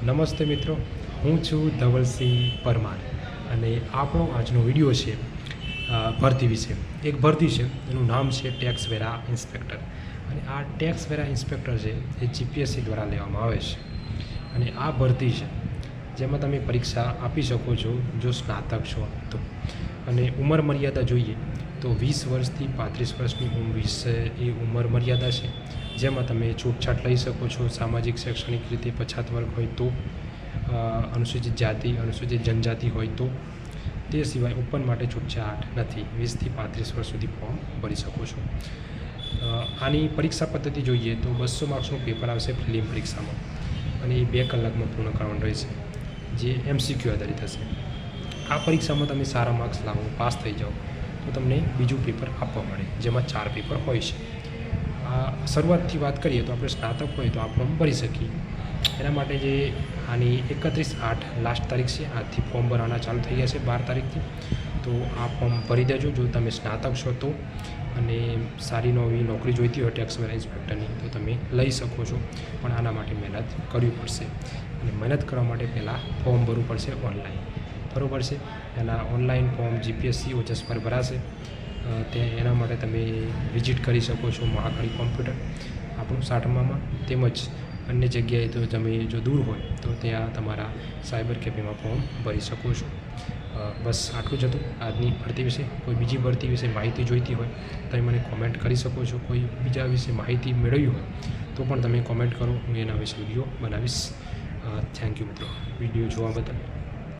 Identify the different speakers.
Speaker 1: નમસ્તે મિત્રો, હું છું ધવલસિંહ પરમાર અને આપણો આજનો વિડીયો છે ભરતી વિશે. એક ભરતી છે એનું નામ છે ટેક્સ વેરા ઇન્સ્પેક્ટર. અને આ ટેક્સ વેરા ઇન્સ્પેક્ટર છે એ જીપીએસસી દ્વારા લેવામાં આવે છે. અને આ ભરતી છે જેમાં તમે પરીક્ષા આપી શકો છો જો સ્નાતક છો તો. અને ઉંમર મર્યાદા જોઈએ તો 20 વર્ષથી 35 વર્ષની એ ઉંમર મર્યાદા છે, જેમાં તમે છૂટછાટ લઈ શકો છો. સામાજિક શૈક્ષણિક રીતે પછાત વર્ગ હોય તો, અનુસૂચિત જાતિ અનુસૂચિત જનજાતિ હોય તો. તે સિવાય ઓપન માટે છૂટછાટ નથી. 20થી 35 વર્ષ સુધી ફોર્મ ભરી શકો છો. આની પરીક્ષા પદ્ધતિ જોઈએ તો 200 માર્ક્સનું પેપર આવશે પ્રિલિમ પરીક્ષામાં, અને એ 2 કલાકમાં પૂર્ણ કરવાનું રહેશે, જે MCQ આધારિત હશે. આ પરીક્ષામાં તમે સારા માર્ક્સ લાવો, પાસ થઈ જાઓ તો તમને બીજું પેપર આપવા મળે, જેમાં 4 પેપર હોય છે. શરૂઆતથી વાત કરીએ તો આપણે સ્નાતક હોય તો આ ફોર્મ ભરી શકીએ. એના માટે જે આની 31/8 લાસ્ટ તારીખ છે. આજથી ફોર્મ ભરવાના ચાલુ થઈ ગયા છે 12 તારીખથી. તો આ ફોર્મ ભરી દેજો જો તમે સ્નાતક છો તો. અને સારી નવી નોકરી જોઈતી હોય ટેક્સ વેરા ઇન્સ્પેક્ટરની તો તમે લઈ શકો છો, પણ આના માટે મહેનત કરવી પડશે. અને મહેનત કરવા માટે પહેલાં ફોર્મ ભરવું પડશે ઓનલાઈન, બરાબર છે. એના ઓનલાઈન ફોર્મ જીપીએસસી ઓજસ પર ભરાશે. એના માટે તમે વિઝિટ કરી શકો છો મહાકાળી કોમ્પ્યુટર આપણું સાટમામાં, તેમજ અન્ય જગ્યાએ તો તમે જો દૂર હોય તો ત્યાં તમારા સાયબર કેફેમાં ફોર્મ ભરી શકો છો. બસ આટલું જ હતું આજની ભરતી વિશે. કોઈ બીજી ભરતી વિશે માહિતી જોઈતી હોય તમે મને કોમેન્ટ કરી શકો છો. કોઈ બીજા વિશે માહિતી મેળવવી હોય તો પણ તમે કોમેન્ટ કરો, હું એના વિશે વિડીયો બનાવીશ. થેન્ક યુ મિત્રો, વિડીયો જોવા બદલ.